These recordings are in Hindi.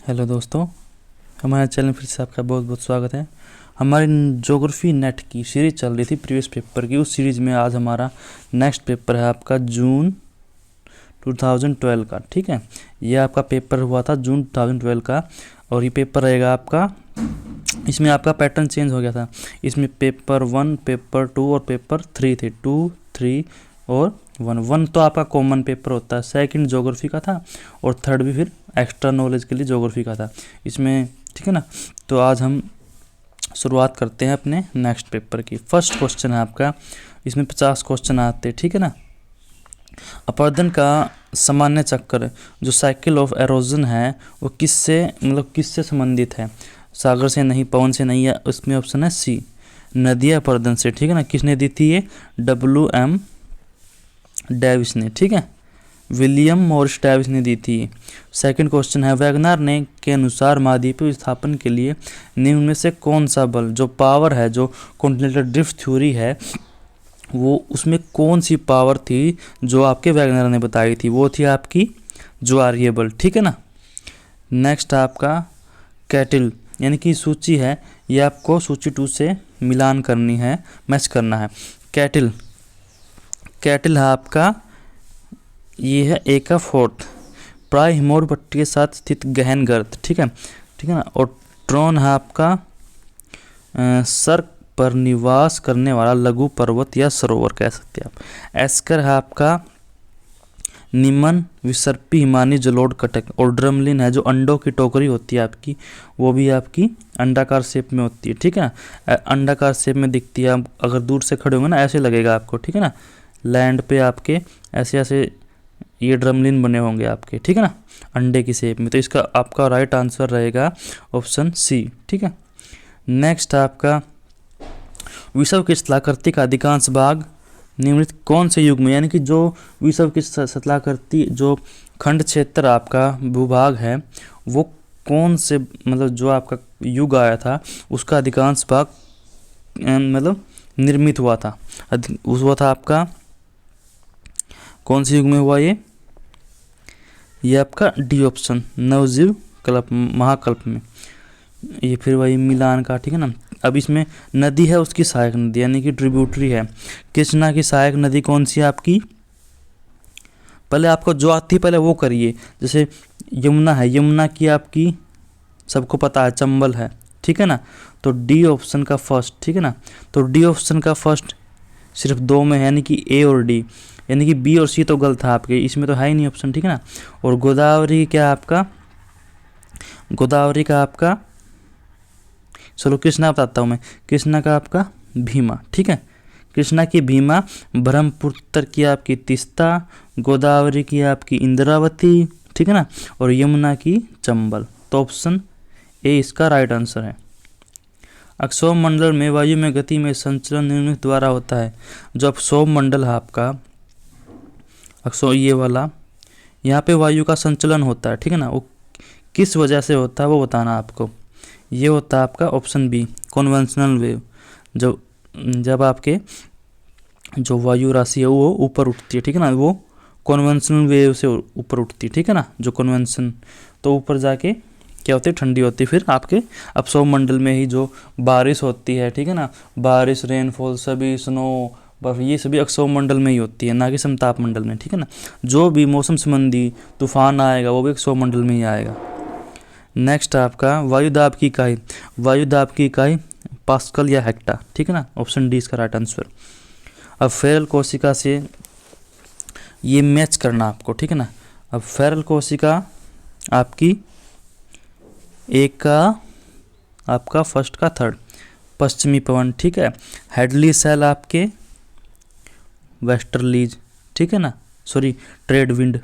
हेलो दोस्तों, हमारे चैनल फिर से आपका बहुत बहुत स्वागत है। हमारी ज्योग्राफी नेट की सीरीज चल रही थी प्रीवियस पेपर की। उस सीरीज में आज हमारा नेक्स्ट पेपर है आपका जून 2012 का। ठीक है, ये आपका पेपर हुआ था जून 2012 का और ये पेपर रहेगा आपका। इसमें आपका पैटर्न चेंज हो गया था। इसमें पेपर 1, पेपर 2 और पेपर 3 थे। 2, 3 और 1 तो आपका कॉमन पेपर होता है। सेकंड ज्योग्राफी का था और थर्ड भी फिर एक्स्ट्रा नॉलेज के लिए ज्योग्राफी का था इसमें। ठीक है ना, तो आज हम शुरुआत करते हैं अपने नेक्स्ट पेपर की। फर्स्ट क्वेश्चन है आपका, इसमें 50 क्वेश्चन आते हैं। ठीक है ना, अपरदन का सामान्य चक्कर जो साइकिल ऑफ एरोजन है वो किससे संबंधित है? सागर से नहीं, पवन से नहीं है। उसमें ऑप्शन है सी, नदिया अपरदन से। ठीक है ना, किसने दी थी ये? WM डेविस ने। ठीक है, विलियम मॉरिस डेविस ने दी थी। सेकंड क्वेश्चन है, वैगनार ने के अनुसार महाद्वीपीय विस्थापन के लिए निम्न में से कौन सा बल, जो पावर है, जो कॉन्टिनेंटल ड्रिफ्ट थ्योरी है, वो उसमें कौन सी पावर थी जो आपके वैगनार ने बताई थी? वो थी आपकी ज्वारीय बल। ठीक है ना। नेक्स्ट आपका कैटिल, यानी कि सूची है, ये आपको सूची 2 से मिलान करनी है, मैच करना है। कैटिल है आपका, ये है ए का फोर्थ, प्राय हिमोर पट्टी के साथ स्थित गहन गर्त। ठीक है ना। और ट्रोन है आपका सर पर निवास करने वाला लघु पर्वत या सरोवर कह सकते हैं आप। एस्कर है आपका निमन विसर्पी हिमानी जलोढ़ कटक। और ड्रमलिन है जो अंडों की टोकरी होती है आपकी, वो भी आपकी अंडाकार शेप में होती है। ठीक है ना, अंडाकार शेप में दिखती है। आप अगर दूर से खड़े होंगे ना, ऐसे लगेगा आपको। ठीक है ना, लैंड पे आपके ऐसे ऐसे ये ड्रमलिन बने होंगे आपके। ठीक है ना, अंडे की शेप में। तो इसका आपका राइट आंसर रहेगा ऑप्शन सी। ठीक है। नेक्स्ट आपका, विश्व की स्थलाकृति का अधिकांश भाग निम्नलिखित कौन से युग में, यानी कि जो विश्व की स्थलाकृति जो खंड क्षेत्र आपका भूभाग है वो कौन से, जो आपका युग आया था उसका अधिकांश भाग निर्मित हुआ था। उस हुआ था आपका कौन से युग में हुआ? ये आपका डी ऑप्शन, नवजीव कल्प महाकल्प में। ये फिर वही मिलान का। ठीक है ना। अब इसमें नदी है, उसकी सहायक नदी यानी कि ट्रिब्यूटरी है। कृष्णा की सहायक नदी कौन सी है आपकी? पहले आपको जो आती है पहले वो करिए। जैसे यमुना है, यमुना की आपकी सबको पता है चंबल है। ठीक है ना, तो डी ऑप्शन का फर्स्ट। ठीक है ना, तो डी ऑप्शन का फर्स्ट सिर्फ 2 में है, यानी कि ए और डी, यानी कि बी और सी तो गलत था आपके, इसमें तो है ही नहीं ऑप्शन। ठीक है ना। और गोदावरी क्या आपका, गोदावरी का आपका, चलो कृष्णा बताता हूँ मैं। कृष्णा का आपका भीमा। ठीक है, कृष्णा की भीमा, ब्रह्मपुत्र की आपकी तीस्ता, गोदावरी की आपकी इंद्रावती। ठीक है ना, और यमुना की चंबल। तो ऑप्शन ए इसका राइट आंसर है। अक्षोभ मंडल में वायु में गति में संचलन निम्नलिखित द्वारा होता है। जो अक्षोभ मंडल है आपका, अक्षोभ ये वाला, यहाँ पे वायु का संचलन होता है। ठीक है ना, वो किस वजह से होता है वो बताना आपको। ये होता है आपका ऑप्शन बी, कन्वेंशनल वेव। जब आपके जो वायु राशि है वो ऊपर उठती है। ठीक है ना, वो कन्वेंशनल वेव से ऊपर उठती है। ठीक है ना, जो कन्वेंशन, तो ऊपर जाके क्या होती है, ठंडी होती है। फिर आपके अक्षोभ मंडल में ही जो बारिश होती है, ठीक है ना, बारिश, रेनफॉल, सभी स्नो, बर्फ, ये सभी अक्षोभ मंडल में ही होती है, ना कि समताप मंडल में। ठीक है ना, जो भी मौसम संबंधी तूफान आएगा वो भी अक्षोभ मंडल में ही आएगा। नेक्स्ट आपका, वायुदाब की इकाई, वायुदाब की इकाई पास्कल या हेक्टा। ठीक है ना, ऑप्शन डी इसका राइट आंसर। अब फेरल कोशिका से ये मैच करना आपको। ठीक है ना, अब फेरल कोशिका आपकी एक का आपका फर्स्ट का थर्ड, पश्चिमी पवन। ठीक है, हेडली सेल आपके वेस्टर्लीज। ठीक है ना, सॉरी ट्रेड विंड।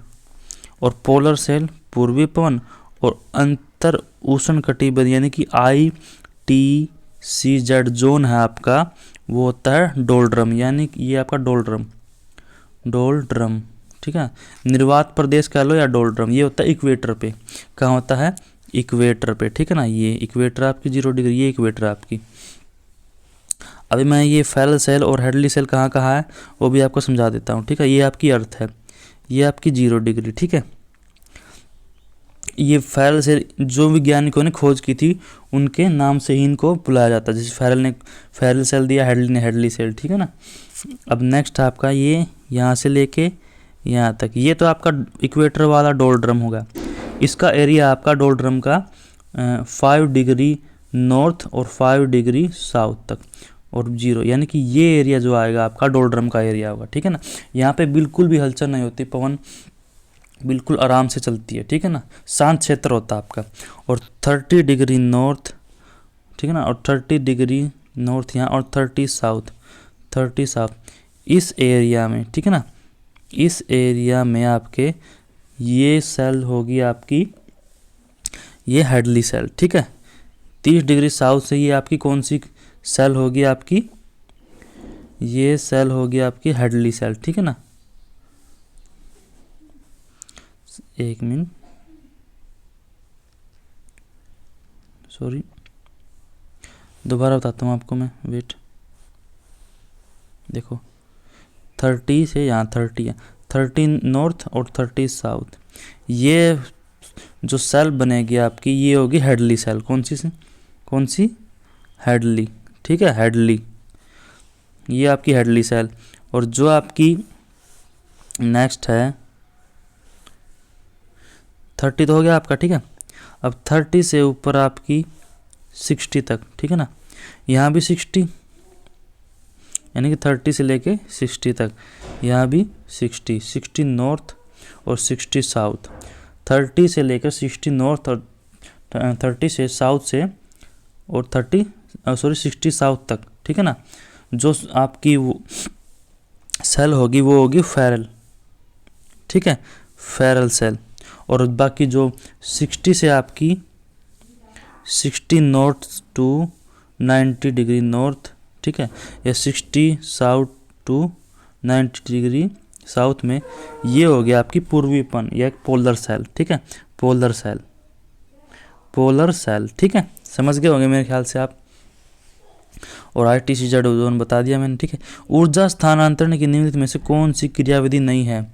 और पोलर सेल पूर्वी पवन। और अंतर उष्ण कटिबंध यानी कि ITCZ जोन है आपका, वो होता है डोल्ड्रम, यानी कि ये आपका डोल्ड्रम। ठीक है, निर्वात प्रदेश कह लो या डोल्ड्रम, ये होता है इक्वेटर पे। कहाँ होता है? इक्वेटर पे। ठीक है ना, ये इक्वेटर आपकी 0 डिग्री, ये इक्वेटर आपकी। अभी मैं ये फेरल सेल और हेडली सेल कहाँ कहाँ है वो भी आपको समझा देता हूँ। ठीक है, ये आपकी अर्थ है, ये आपकी 0 डिग्री। ठीक है, ये फेरल सेल जो वैज्ञानिकों ने खोज की थी उनके नाम से ही इनको बुलाया जाता है। जैसे फेरल ने फेरल सेल दिया, हेडली ने हेडली सेल, ठीक है ना। अब नेक्स्ट आपका ये यहाँ से लेके यहाँ तक, ये तो आपका इक्वेटर वाला डोलड्रम होगा। इसका एरिया आपका डोलड्रम का 5 डिग्री नॉर्थ और 5 डिग्री साउथ तक और 0, यानी कि ये एरिया जो आएगा आपका डोलड्रम का एरिया होगा, ठीक है ना। यहाँ पे बिल्कुल भी हलचल नहीं होती, पवन बिल्कुल आराम से चलती है, ठीक है ना, शांत क्षेत्र होता है आपका। और 30 डिग्री नॉर्थ, ठीक है ना, और 30 डिग्री नॉर्थ यहाँ और 30 साउथ इस एरिया में, ठीक है ना, इस एरिया में आपके ये सेल होगी आपकी ये हेडली सेल, ठीक है। 30 डिग्री साउथ से ये आपकी कौन सी सेल होगी आपकी, ये सेल होगी आपकी हेडली सेल, ठीक है ना। एक मिनट, सॉरी, दोबारा बताता हूँ आपको मैं, वेट, देखो 30 से यहाँ 30 है, 30 नॉर्थ और 30 साउथ, ये जो सेल बनेगी आपकी ये होगी हेडली सेल। कौन सी हेडली, ठीक है, हेडली, ये आपकी हेडली सेल। और जो आपकी नेक्स्ट है 30 तो हो गया आपका, ठीक है। अब 30 से ऊपर आपकी 60 तक, ठीक है ना, यहाँ भी 60, यानी कि 30 से लेके 60 तक, यहाँ भी 60 नॉर्थ और 60 साउथ, 30 से लेकर 60 नॉर्थ और 30 से साउथ से और 60 साउथ तक, ठीक है ना। जो आपकी वो सेल होगी वो होगी फेरल, ठीक है, फेरल सेल। और बाकी जो 60 से आपकी 60 नॉर्थ टू 90 डिग्री नॉर्थ, ठीक है, या 60 साउथ टू 90 डिग्री साउथ में ये हो गया आपकी पूर्वीपन या पोलर सेल, ठीक है, पोलर सेल, ठीक है, समझ गए होंगे मेरे ख्याल से आप। और ITC जोन बता दिया मैंने, ठीक है। ऊर्जा स्थानांतरण की निम्नलिखित में से कौन सी क्रियाविधि नहीं है,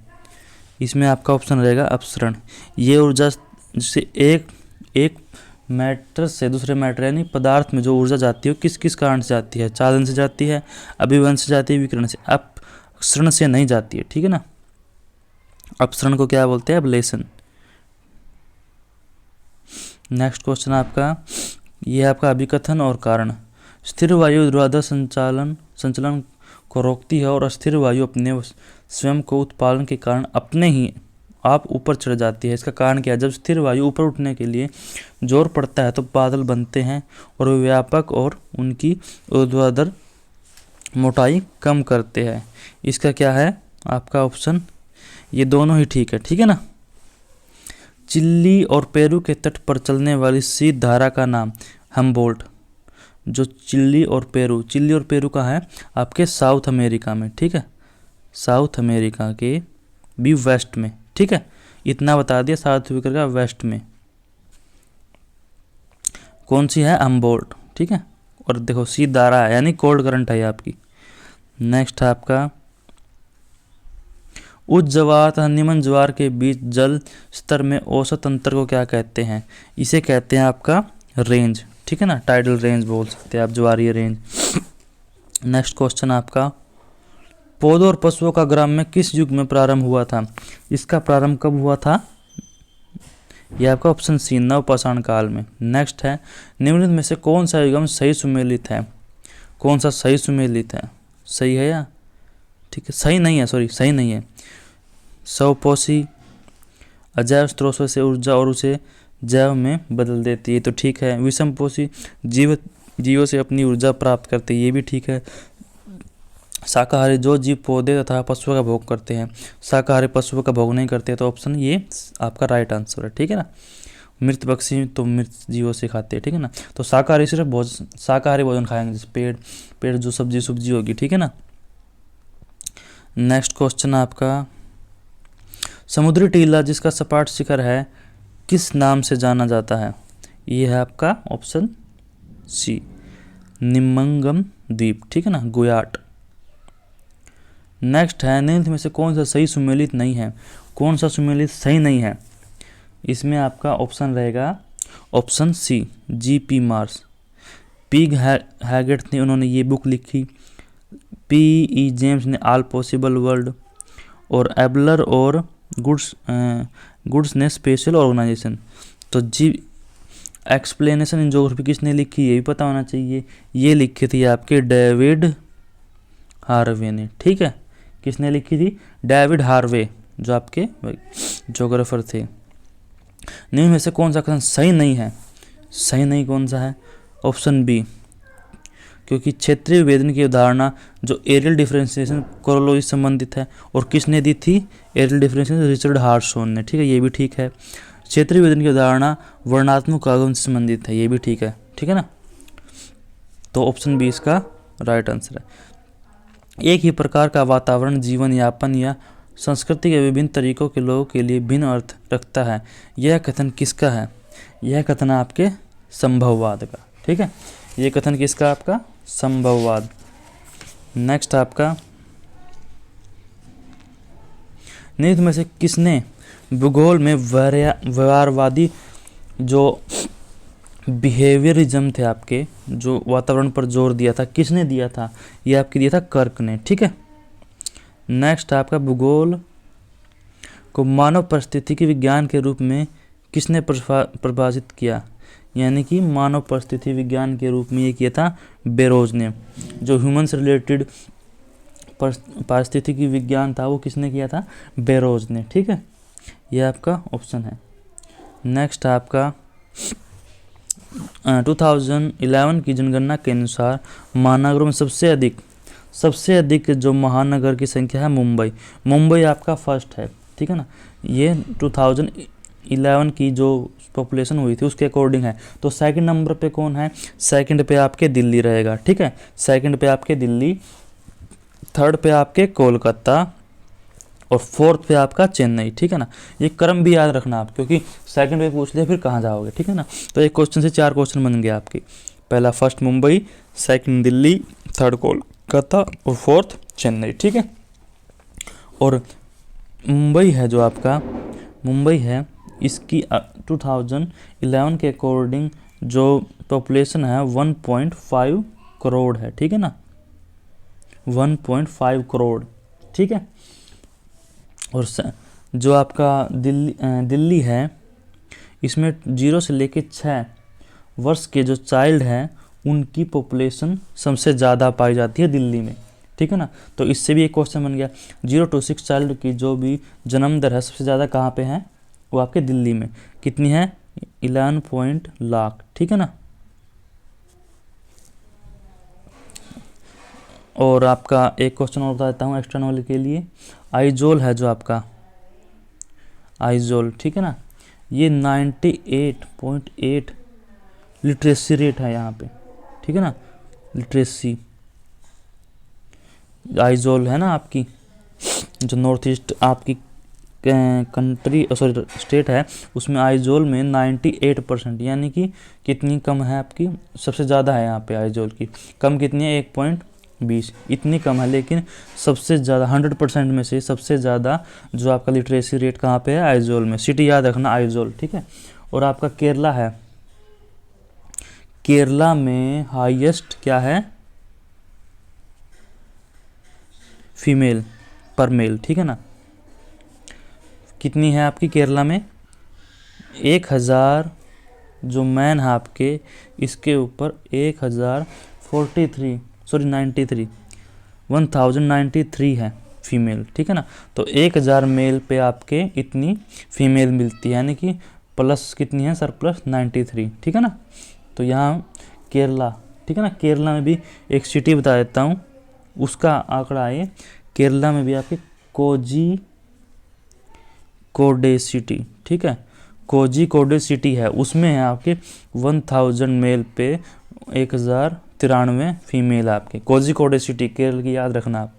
इसमें आपका ऑप्शन रहेगा अपसरण। ये ऊर्जा से एक मैटर से दूसरे मैटर यानी पदार्थ में जो ऊर्जा जाती है किस किस कारण से जाती है, चालन से जाती है, अभिवहन से जाती है, विकिरण से, अपसरण से नहीं जाती है, ठीक है ना। अपसरण को क्या बोलते हैं, एब्लेशन। नेक्स्ट क्वेश्चन आपका ये आपका अभिकथन और कारण। स्थिर वायु ऊर्ध्वाधर संचलन को रोकती है और अस्थिर वायु अपने स्वयं को उत्पादन के कारण अपने ही आप ऊपर चढ़ जाती है। इसका कारण क्या है, जब स्थिर वायु ऊपर उठने के लिए जोर पड़ता है तो बादल बनते हैं और वे व्यापक और उनकी ऊर्ध्वाधर मोटाई कम करते हैं। इसका क्या है आपका ऑप्शन, ये दोनों ही ठीक है, ठीक है ना। चिली और पेरू के तट पर चलने वाली शीत धारा का नाम हम्बोल्ट। जो चिली और पेरू का है आपके साउथ अमेरिका में, ठीक है, साउथ अमेरिका के भी वेस्ट में, ठीक है, इतना बता दिया। साउथ अफ्रीका का वेस्ट में कौन सी है, हम्बोल्ट, ठीक है। और देखो शीत धारा है यानी कोल्ड करंट है आपकी। नेक्स्ट है आपका उच्च ज्वार तथा निम्न ज्वार के बीच जल स्तर में औसत अंतर को क्या कहते हैं, इसे कहते हैं आपका रेंज, ठीक है ना, टाइडल रेंज बोल सकते हैं आप, ज्वारीय रेंज। नेक्स्ट क्वेश्चन आपका पौधों और पशुओं का ग्राम में किस युग में प्रारंभ हुआ था, इसका प्रारंभ कब हुआ था, यह आपका ऑप्शन सी नवपाषाण काल में। नेक्स्ट है निम्नलिखित में से कौन सा युगम सही सुमेलित है, कौन सा सही सुमेलित है, सही है या ठीक है, सही नहीं है, सॉरी सही नहीं है। स्वपोषी अजैव स्रोतों से ऊर्जा और उसे जैव में बदल देती है, तो ठीक है। विषमपोषी जीवों से अपनी ऊर्जा प्राप्त करते हैं, ये भी ठीक है। शाकाहारी जो जीव पौधे तथा पशुओं का भोग करते हैं, शाकाहारी पशुओं का भोग नहीं करते, तो ऑप्शन ये आपका राइट आंसर है, ठीक है ना। मृत पक्षी तो मृत जीवों से खाते हैं, ठीक है ना। तो शाकाहारी सिर्फ शाकाहारी भोजन खाएंगे, जैसे पेड़ जो सब्जी होगी, ठीक है ना। नेक्स्ट क्वेश्चन आपका समुद्री टीला जिसका सपाट शिखर है किस नाम से जाना जाता है, ये है आपका ऑप्शन सी निमंगम द्वीप, ठीक है ना, गुयाट। नेक्स्ट है निम्नलिखित में से कौन सा सही सुमेलित नहीं है, कौन सा सुमेलित सही नहीं है, इसमें आपका ऑप्शन रहेगा ऑप्शन सी, जीपी मार्श। पिग हैगेट ने उन्होंने ये बुक लिखी। पी.ई. जेम्स ने ऑल पॉसिबल वर्ल्ड। और एबलर और गुड्स ने स्पेशल ऑर्गेनाइजेशन। तो जी एक्सप्लेनेशन इन ज्योग्राफी किसने लिखी, ये भी पता होना चाहिए। ये लिखी थी आपके डेविड हार्वे ने। ठीक है, किसने लिखी थी? डेविड हार्वे, जो आपके ज्योग्राफर थे। निम्न में से कौन सा कथन सही नहीं है? सही नहीं कौन सा है? ऑप्शन बी, क्योंकि क्षेत्रीय विभेदन की अवधारणा जो एरियल डिफरेंशिएशन कोरोलॉजी से संबंधित है। और किसने दी थी एरियल डिफरेंशिएशन? रिचर्ड हार्टशॉन ने। ठीक है, ये भी ठीक है। क्षेत्रीय विभेदन की अवधारणा वर्णात्मक आगम से संबंधित है, ये भी ठीक है। ठीक है ना, तो ऑप्शन बी इसका राइट आंसर है। एक ही प्रकार का वातावरण जीवन यापन या संस्कृति के विभिन्न तरीकों के लोगों के लिए भिन्न अर्थ रखता है, यह कथन किसका है? यह कथन है आपके संभववाद का। ठीक है, यह कथन किसका? आपका संभववाद। नेक्स्ट आपका, निम्न में से किसने भूगोल में व्यवहारवादी जो बिहेवियरिज्म थे आपके, जो वातावरण पर जोर दिया था, किसने दिया था? ये आपके दिया था कर्क ने। ठीक है, नेक्स्ट आपका, भूगोल को मानव परिस्थितिकी विज्ञान के रूप में किसने परिभाषित किया? यानी कि मानव परिस्थिति विज्ञान के रूप में ये किया था बेरोज ने। जो ह्यूमन से रिलेटेड पारिस्थितिकी विज्ञान था वो किसने किया था? बेरोज ने। ठीक है, ये आपका ऑप्शन है। नेक्स्ट आपका, 2011 की जनगणना के अनुसार महानगरों में सबसे अधिक जो महानगर की संख्या है मुंबई आपका फर्स्ट है। ठीक है ना, ये 2011 की जो पॉपुलेशन हुई थी उसके अकॉर्डिंग है। तो सेकंड नंबर पे कौन है? सेकंड पे आपके दिल्ली रहेगा। ठीक है, सेकंड पे आपके दिल्ली, थर्ड पे आपके कोलकाता और फोर्थ पे आपका चेन्नई। ठीक है ना, ये क्रम भी याद रखना आप, क्योंकि सेकंड पे पूछ लिया फिर कहाँ जाओगे। ठीक है ना, तो एक क्वेश्चन से 4 क्वेश्चन बन गए आपके। पहला first Mumbai, second Delhi, third Kolkata और फोर्थ चेन्नई। ठीक है, और मुंबई है जो आपका, मुंबई है इसकी 2011 के अकॉर्डिंग जो पॉपुलेशन है 1.5 करोड़ है। ठीक है ना, 1.5 करोड़। ठीक है, और जो आपका दिल्ली है इसमें 0 से लेके 6 वर्ष के जो चाइल्ड हैं उनकी पॉपुलेशन सबसे ज़्यादा पाई जाती है दिल्ली में। ठीक है ना, तो इससे भी एक क्वेश्चन बन गया। 0 to 6 चाइल्ड की जो भी जन्म दर है सबसे ज़्यादा कहाँ पे है? वो आपके दिल्ली में। कितनी है? 11 लाख। ठीक है ना, और आपका एक क्वेश्चन और बता देता हूँ एक्स्ट्रा नॉलेज के लिए। आइजोल है जो आपका आइजोल, ठीक है ना, ये 98.8 लिटरेसी रेट है यहाँ पे। ठीक है ना, लिटरेसी आइजोल है ना आपकी, जो नॉर्थ ईस्ट आपकी कंट्री सॉरी स्टेट है, उसमें आइजोल में 98%, यानी कि कितनी कम है आपकी? सबसे ज़्यादा है यहाँ पे आइजोल की। कम कितनी है? 1.20, इतनी कम है। लेकिन सबसे ज़्यादा 100% में से सबसे ज़्यादा जो आपका लिटरेसी रेट कहाँ पे है? आइजोल में। सिटी याद रखना आइजोल। ठीक है, और आपका केरला है, केरला में हाईएस्ट क्या है? फीमेल पर मेल। ठीक है ना, कितनी है आपकी केरला में? 1000 जो मैन है आपके, इसके ऊपर 1093 है फीमेल। ठीक है ना, तो 1000 मेल पे आपके इतनी फीमेल मिलती है, यानी कि प्लस कितनी है? सरप्लस 93। ठीक है ना, तो यहाँ केरला, ठीक है ना, केरला में भी एक सिटी बता देता हूँ, उसका आंकड़ा है केरला में भी आपके कोझिकोडे सिटी। ठीक है, कोझिकोडे सिटी है, उसमें है आपके 1000 मेल पे 1093 फीमेल आपके। कोझिकोडे सिटी केरल की याद रखना आप।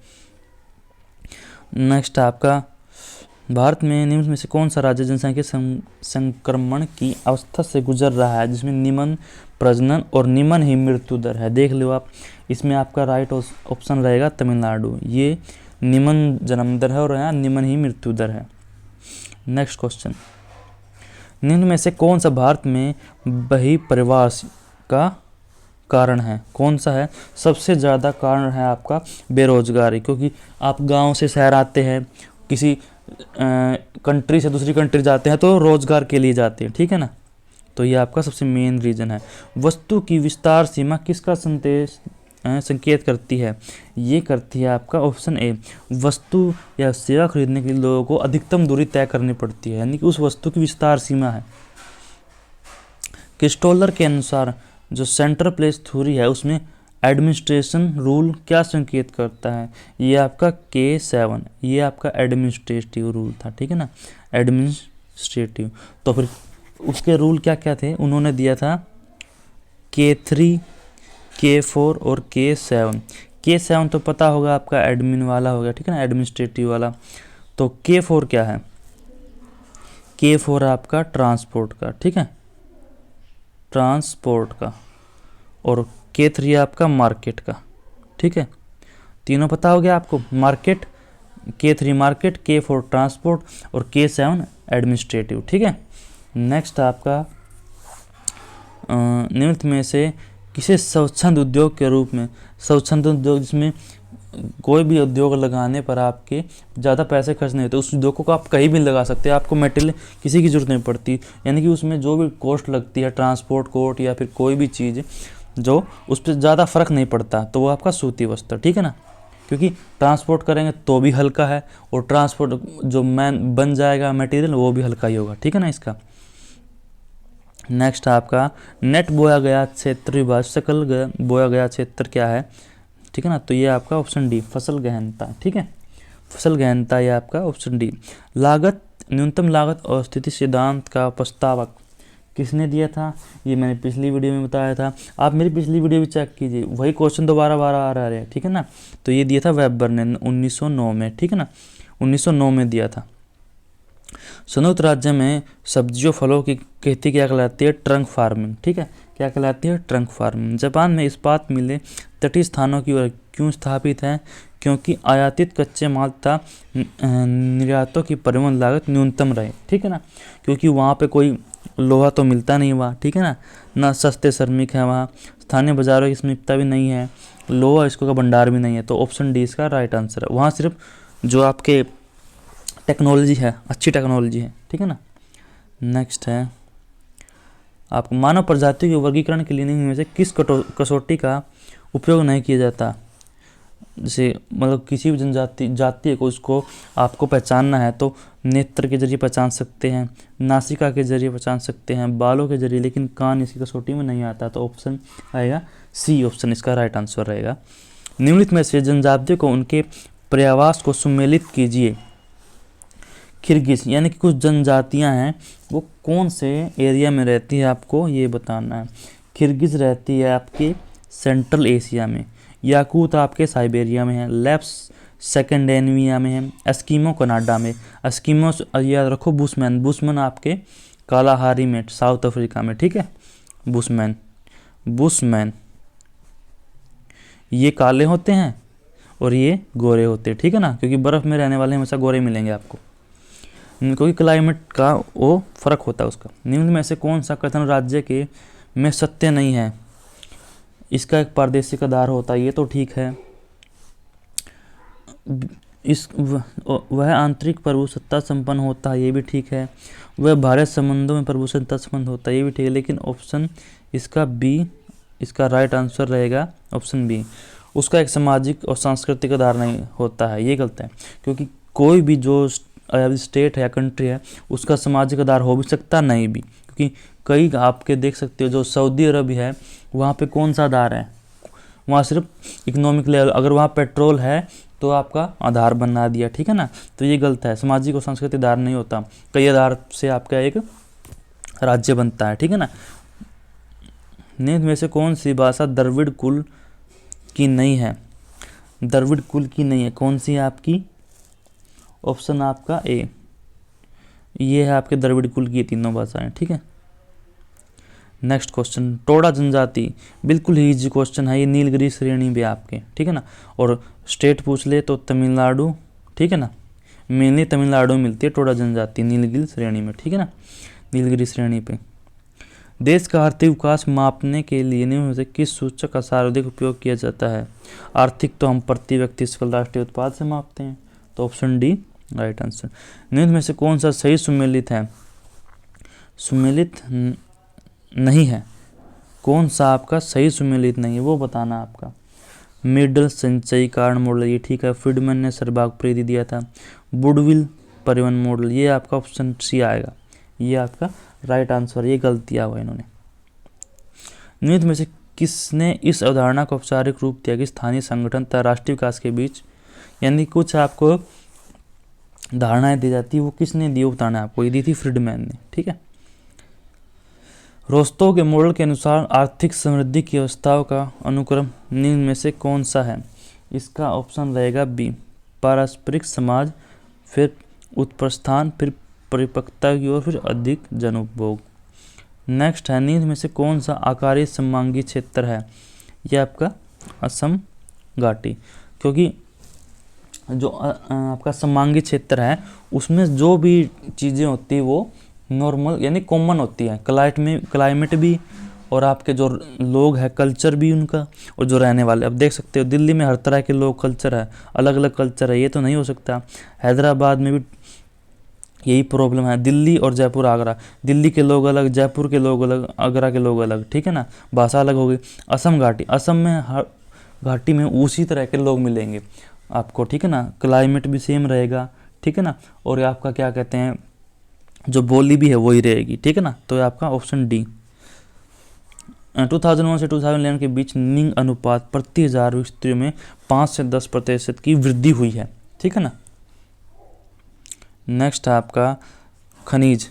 नेक्स्ट आपका, भारत में निम्न में से कौन सा राज्य जनसंख्या संक्रमण की अवस्था से गुजर रहा है जिसमें निम्न प्रजनन और निम्न ही मृत्यु दर है? देख लो आप, इसमें आपका राइट ऑप्शन रहेगा तमिलनाडु। ये निम्न जन्म दर है और यहाँ निम्न ही मृत्यु दर है। नेक्स्ट क्वेश्चन, निम्न में से कौन सा भारत में बहिर्वास का कारण है? कौन सा है? सबसे ज़्यादा कारण है आपका बेरोजगारी, क्योंकि आप गांव से शहर आते हैं, किसी कंट्री से दूसरी कंट्री जाते हैं तो रोजगार के लिए जाते हैं, ठीक है ना। तो ये आपका सबसे मेन रीज़न है। वस्तु की विस्तार सीमा किसका संकेत करती है? ये करती है आपका ऑप्शन ए, वस्तु या सेवा खरीदने के लिए लोगों को अधिकतम दूरी तय करनी पड़ती है, यानी कि उस वस्तु की विस्तार सीमा है। क्रिस्टोलर के अनुसार जो सेंटर प्लेस थ्योरी है उसमें एडमिनिस्ट्रेशन रूल क्या संकेत करता है? ये आपका K7, ये आपका एडमिनिस्ट्रेटिव रूल था, ठीक है ना, एडमिनिस्ट्रेटिव। तो फिर उसके रूल क्या क्या थे? उन्होंने दिया था K3, K4 और K7। K7 तो पता होगा आपका एडमिन वाला हो गया, ठीक है ना, एडमिनिस्ट्रेटिव वाला। तो K4 क्या है? K4 आपका ट्रांसपोर्ट का, ठीक है, ट्रांसपोर्ट का। और K3 आपका मार्केट का, ठीक है। तीनों पता हो गया आपको, market, K3 market, K4 transport और K7 एडमिनिस्ट्रेटिव, ठीक है। नेक्स्ट आपका निम्न में से किसे स्वच्छंद उद्योग के रूप में, स्वच्छंद उद्योग जिसमें कोई भी उद्योग लगाने पर आपके ज़्यादा पैसे खर्च नहीं होते, उस उद्योग को आप कहीं भी लगा सकते हैं, आपको मटेरियल किसी की ज़रूरत नहीं पड़ती, यानी कि उसमें जो भी कॉस्ट लगती है, ट्रांसपोर्ट कॉस्ट या फिर कोई भी चीज़ जो उस पर ज़्यादा फर्क नहीं पड़ता, तो वो आपका सूती वस्त्र, ठीक है ना, क्योंकि ट्रांसपोर्ट करेंगे तो भी हल्का है और ट्रांसपोर्ट जो बन जाएगा मटेरियल वो भी हल्का ही होगा, ठीक है ना इसका। नेक्स्ट आपका नेट बोया गया क्षेत्र विभाग सकल बोया गया क्षेत्र क्या है? ठीक है ना, तो ये आपका ऑप्शन डी, फसल गहनता, ठीक है, फसल गहनता ये आपका ऑप्शन डी। लागत, न्यूनतम लागत और स्थिति सिद्धांत का प्रस्तावक किसने दिया था? ये मैंने पिछली वीडियो में बताया था, आप मेरी पिछली वीडियो भी चेक कीजिए, वही क्वेश्चन दोबारा आ रहा है, ठीक है ना। तो ये दिया था वेबर ने 1909 में, ठीक है ना, 1909 में दिया था। संयुक्त राज्य में सब्जियों फलों की खेती क्या कहलाती है? ट्रंक फार्मिंग, ठीक है, क्या कहलाती है? Trunk farming. जापान में इस्पात मिलें तटीय स्थानों की ओर क्यों स्थापित है? क्योंकि आयातित कच्चे माल तथा निर्यातों की परिवहन लागत न्यूनतम रहे, ठीक है ना, क्योंकि वहाँ पे कोई लोहा तो मिलता नहीं वहाँ, ठीक है ना, ना सस्ते श्रमिक है वहाँ, स्थानीय बाजारों की समीपता भी नहीं है, लोहा इसको का भंडार भी नहीं है, तो ऑप्शन डी इसका राइट आंसर है। वहाँ सिर्फ जो आपके टेक्नोलॉजी है, अच्छी टेक्नोलॉजी है, ठीक है ना। नेक्स्ट है आपको मानव प्रजातियों के वर्गीकरण के लिए में से किस कसौटी का उपयोग नहीं किया जाता? जैसे मतलब किसी भी जाति को उसको आपको पहचानना है तो नेत्र के जरिए पहचान सकते हैं, नासिका के जरिए पहचान सकते हैं, बालों के जरिए, लेकिन कान इसकी कसौटी में नहीं आता, तो ऑप्शन आएगा सी, ऑप्शन इसका राइट आंसर रहेगा। निम्नलिखित में से जनजातियों को उनके पर्यावास को सम्मिलित कीजिए। किर्गिज, यानी कि कुछ जनजातियां हैं वो कौन से एरिया में रहती है आपको ये बताना है। किर्गिज रहती है आपके सेंट्रल एशिया में, याकूत आपके साइबेरिया में है, लेप्स सेकेंडेनिया में है, एस्किमो कनाडा में, एस्किमो याद रखो बुशमैन, बुशमैन आपके कालाहारी में साउथ अफ्रीका में, ठीक है, बुशमैन ये काले होते हैं और ये गोरे होते हैं, ठीक है ना, क्योंकि बर्फ़ में रहने वाले हमेशा गोरे मिलेंगे आपको, क्योंकि क्लाइमेट का वो फर्क होता है उसका। निम्न में से कौन सा कथन राज्य के में सत्य नहीं है? इसका एक प्रादेशिक आधार होता है, ये तो ठीक है। वह आंतरिक प्रभुसत्ता संपन्न होता है, ये भी ठीक है। वह भारत संबंधों में प्रभुसत्ता संपन्न होता है, ये भी ठीक है, लेकिन ऑप्शन इसका बी इसका राइट आंसर रहेगा, ऑप्शन बी। उसका एक सामाजिक और सांस्कृतिक आधार नहीं होता है, ये गलत है, क्योंकि कोई भी जो स्टेट है या कंट्री है उसका सामाजिक आधार हो भी सकता नहीं भी, क्योंकि कई आपके देख सकते हो जो सऊदी अरब है वहाँ पे कौन सा आधार है, वहाँ सिर्फ इकोनॉमिक लेवल, अगर वहाँ पेट्रोल है तो आपका आधार बना दिया, ठीक है ना, तो ये गलत है, सामाजिक और सांस्कृतिक आधार नहीं होता, कई आधार से आपका एक राज्य बनता है, ठीक है ना। निम्न में से कौन सी भाषा द्रविड़ कुल की नहीं है? द्रविड़ कुल की नहीं है, कौन सी है आपकी? ऑप्शन आपका ए, ये है आपके द्रविड़ कुल की तीनों भाषाएं, ठीक है। नेक्स्ट क्वेश्चन, टोडा जनजाति, बिल्कुल ही इजी क्वेश्चन है ये, नीलगिरी श्रेणी भी आपके, ठीक है ना, और स्टेट पूछ ले तो तमिलनाडु, ठीक है ना, मेनली तमिलनाडु में मिलती है टोडा जनजाति नीलगिरी श्रेणी में, ठीक है ना। नीलगिरी श्रेणी पे। देश का आर्थिक विकास मापने के लिए निम्न में से किस सूचक का सर्वाधिक उपयोग किया जाता है? आर्थिक तो हम प्रति व्यक्ति सकल राष्ट्रीय उत्पाद से मापते हैं, तो ऑप्शन डी राइट आंसर। निम्न में से कौन सा सही सुमेलित है? सुमेलित नहीं है। कौन सा आपका सही सुमेलित नहीं है वो बताना आपका। मिडल संचयी कारण मॉडल, ये ठीक है, फ्रीडमैन ने सहभाग प्रीति दिया था। वुडविल परिवहन मॉडल, ये आपका ऑप्शन सी आएगा, ये आपका राइट आंसर, ये गलतियाँ हुआ इन्होंने। निम्न में से किसने इस अवधारणा को औपचारिक रूप दिया कि स्थानीय संगठन तथा राष्ट्रीय विकास के बीच, यानी कुछ आपको धारणाएं दी जाती है, वो किसने दी, वो बताना है आपको। ये दी थी फ्रीडमैन ने, ठीक है। रोस्टोव के मॉडल के अनुसार आर्थिक समृद्धि की अवस्थाओं का अनुक्रम निम्न में से कौन सा है? इसका ऑप्शन रहेगा बी, पारस्परिक समाज, फिर उत्प्रस्थान, फिर परिपक्वता की ओर, फिर अधिक जनउपभोग। नेक्स्ट है, निम्न में से कौन सा आकारीय सममांगी क्षेत्र है? यह आपका असम घाटी, क्योंकि जो आपका सममांगी क्षेत्र है उसमें जो भी चीज़ें होती है वो नॉर्मल यानी कॉमन होती है, क्लाइमेट भी और आपके जो लोग हैं कल्चर भी उनका, और जो रहने वाले, अब देख सकते हो दिल्ली में हर तरह के लोग कल्चर है, अलग अलग कल्चर है, ये तो नहीं हो सकता। हैदराबाद में भी यही प्रॉब्लम है, दिल्ली और जयपुर आगरा, दिल्ली के लोग अलग, जयपुर के लोग अलग, आगरा के लोग अलग, ठीक है ना, भाषा अलग होगी। असम घाटी, असम में हर घाटी में उसी तरह के लोग मिलेंगे आपको, ठीक है ना, क्लाइमेट भी सेम रहेगा, ठीक है ना, और आपका क्या कहते हैं जो बोली भी है वही रहेगी, ठीक है ना, तो आपका ऑप्शन डी। 2001 से 2011 के बीच लिंग अनुपात प्रति 1000 स्त्रियों में 5 से 10% की वृद्धि हुई है, ठीक है ना। नेक्स्ट है आपका खनिज,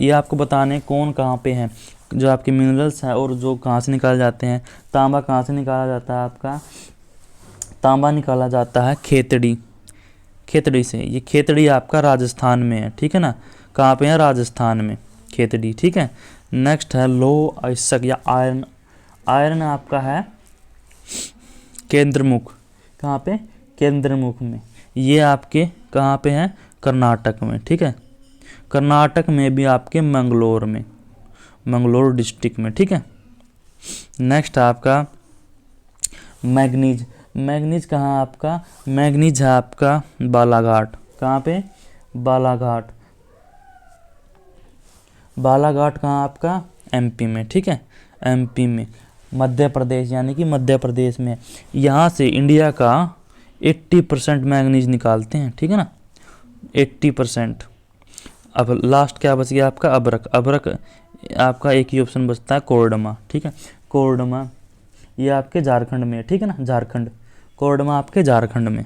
ये आपको बताने कौन कहाँ पे हैं, जो आपके मिनरल्स हैं और जो कहाँ से निकाले जाते हैं। तांबा कहाँ से निकाला जाता है? आपका तांबा निकाला जाता है खेतड़ी से। ये खेतड़ी आपका राजस्थान में है, ठीक है ना, कहाँ पे है? राजस्थान में खेतड़ी, ठीक है। नेक्स्ट है लोह अयस्क या आयरन आपका है केंद्रमुख, कहाँ पे? केंद्रमुख में। ये आपके कहाँ पे है? कर्नाटक में, ठीक है, कर्नाटक में भी आपके मंगलोर डिस्ट्रिक्ट में, ठीक है। नेक्स्ट आपका मैग्नीज कहाँ आपका? मैग्नीज है आपका बालाघाट, कहाँ पे? बालाघाट कहाँ आपका? एमपी में, ठीक है, एमपी में। मध्य प्रदेश यानी कि मध्य प्रदेश में, यहाँ से इंडिया का 80% मैग्नीज निकालते हैं, ठीक है ना, 80%। अब लास्ट क्या बच गया आपका? अबरक आपका एक ही ऑप्शन बचता है कोरडमा, ठीक है, कोरडमा ये आपके झारखंड में, ठीक है ना, झारखंड, कोरडमा आपके झारखंड में,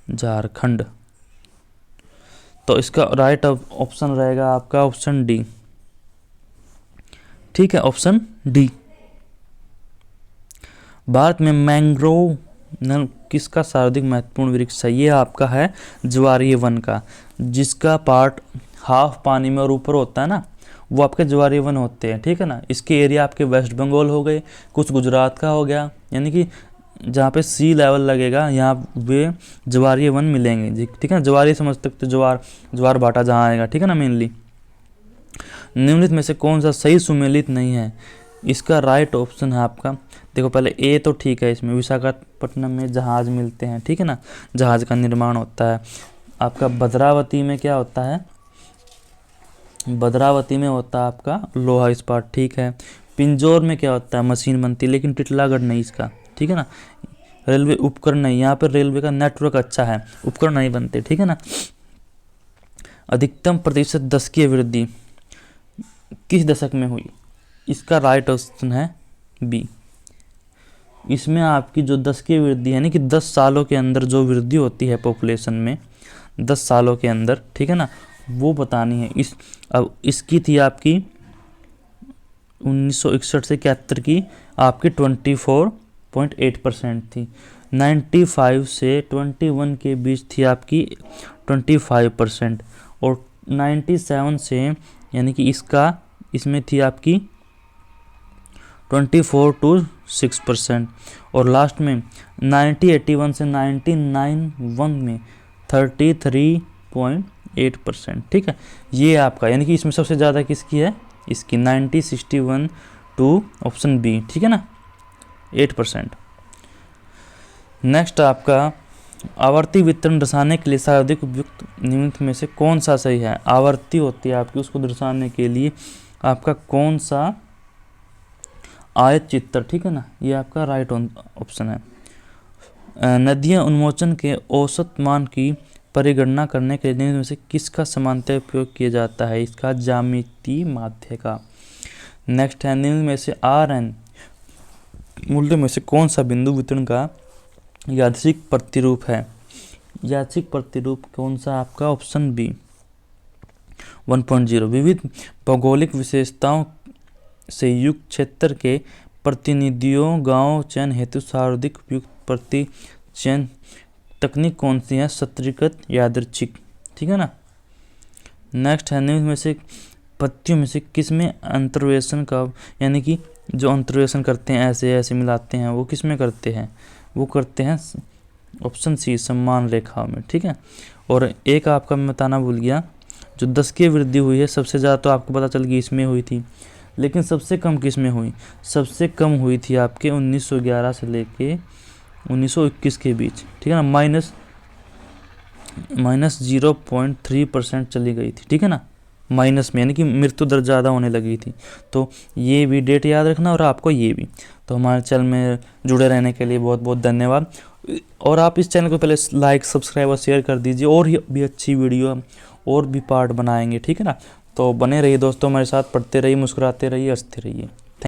झारखंड। तो इसका राइट ऑप्शन रहेगा आपका ऑप्शन डी, ठीक है, ऑप्शन डी। भारत में मैंग्रोव किसका सर्वाधिक महत्वपूर्ण वृक्ष है? ये आपका है ज्वारीय वन का, जिसका पार्ट हाफ पानी में और ऊपर होता है ना, वो आपके ज्वारीय वन होते हैं, ठीक है ना। इसके एरिया आपके वेस्ट बंगाल हो गए, कुछ गुजरात का हो गया, यानी कि जहाँ पे सी लेवल लगेगा यहाँ वे ज्वारीय वन मिलेंगे, ठीक है ना। ज्वारीय समझ सकते, ज्वार भाटा जहाँ आएगा, ठीक है ना, मेनली। निम्नलिखित में से कौन सा सही सुमेलित नहीं है? इसका राइट ऑप्शन है आपका, देखो पहले ए तो ठीक है, इसमें विशाखापट्टनम में जहाज मिलते हैं, ठीक है ना, जहाज का निर्माण होता है। आपका भद्रावती में क्या होता है? भद्रावती में होता है आपका लोहा इस्पात, ठीक है। पिंजौर में क्या होता है? मशीन बनती है, लेकिन टिटलागढ़ नहीं इसका, ठीक है ना। रेलवे उपकरण नहीं, यहाँ पर रेलवे का नेटवर्क अच्छा है, उपकरण नहीं बनते, ठीक है ना। अधिकतम प्रतिशत दशकीय वृद्धि किस दशक में हुई? इसका राइट ऑप्शन है बी। इसमें आपकी जो दशकीय वृद्धि यानी कि 10 सालों के अंदर जो वृद्धि होती है पॉपुलेशन में, 10 सालों के अंदर, ठीक है ना, वो बतानी है। अब इसकी थी आपकी 1961 से 71 की आपकी 24.8% थी। 95 से 21 के बीच थी आपकी 25%, और 97 से यानी कि इसमें थी आपकी 24 to 6%, और लास्ट में 1981 से 1991 में 33.8 8%। ठीक है, ये आपका यानी कि इसमें सबसे ज़्यादा किसकी है, इसकी 90, 61 टू ऑप्शन बी। ठीक है ना, 8%। नेक्स्ट आपका आवर्ती वितरण दर्शाने के लिए सर्वाधिक उपयुक्त निम्नलिखित में से कौन सा सही है। आवर्ती होती है आपकी, उसको दर्शाने के लिए आपका कौन सा आयत चित्र, ठीक है ना, ये आपका राइट ऑप्शन है। नदियाँ उन्मोचन के औसत मान की परिगणना करने के लिए निम्न में से किसका समानतः उपयोग किया जाता है, इसका ज्यामितीय माध्य का। नेक्स्ट है निम्न में से Rn मूल्य में से कौन सा बिंदु वितरण का यादृच्छिक प्रतिरूप है। यादृच्छिक प्रतिरूप कौन सा आपका, ऑप्शन बी 1.0। विविध भौगोलिक विशेषताओं से युक्त क्षेत्र के प्रतिनिधियों गांव चयन हेतु सर्वाधिक उपयुक्त प्रति चयन तकनीक कौन सी है, सत्रीकृत यादृच्छिक। ठीक है ना। नेक्स्ट है निम्न में से पत्तियों में से किस में अंतर्वेशन का, यानी कि जो अंतर्वेशन करते हैं ऐसे ऐसे मिलाते हैं, वो किस में करते हैं, वो करते हैं ऑप्शन सी समान रेखा में। ठीक है, और एक आपका मैं बताना भूल गया, जो 10 की वृद्धि हुई है सबसे ज़्यादा तो आपको पता चल गई इसमें हुई थी, लेकिन सबसे कम किस में हुई, सबसे कम हुई थी आपके 1911 से लेके 1921 के बीच। ठीक है ना, माइनस 0.3% चली गई थी। ठीक है ना, माइनस में, यानी कि मृत्यु दर ज़्यादा होने लगी थी। तो ये भी डेट याद रखना और आपको ये भी। तो हमारे चैनल में जुड़े रहने के लिए बहुत बहुत धन्यवाद। और आप इस चैनल को पहले लाइक, सब्सक्राइब और शेयर कर दीजिए, और भी अच्छी वीडियो और भी पार्ट बनाएंगे। ठीक है ना, तो बने रहिए दोस्तों हमारे साथ, पढ़ते रहिए, मुस्कुराते रहिए, हंसते रहिए।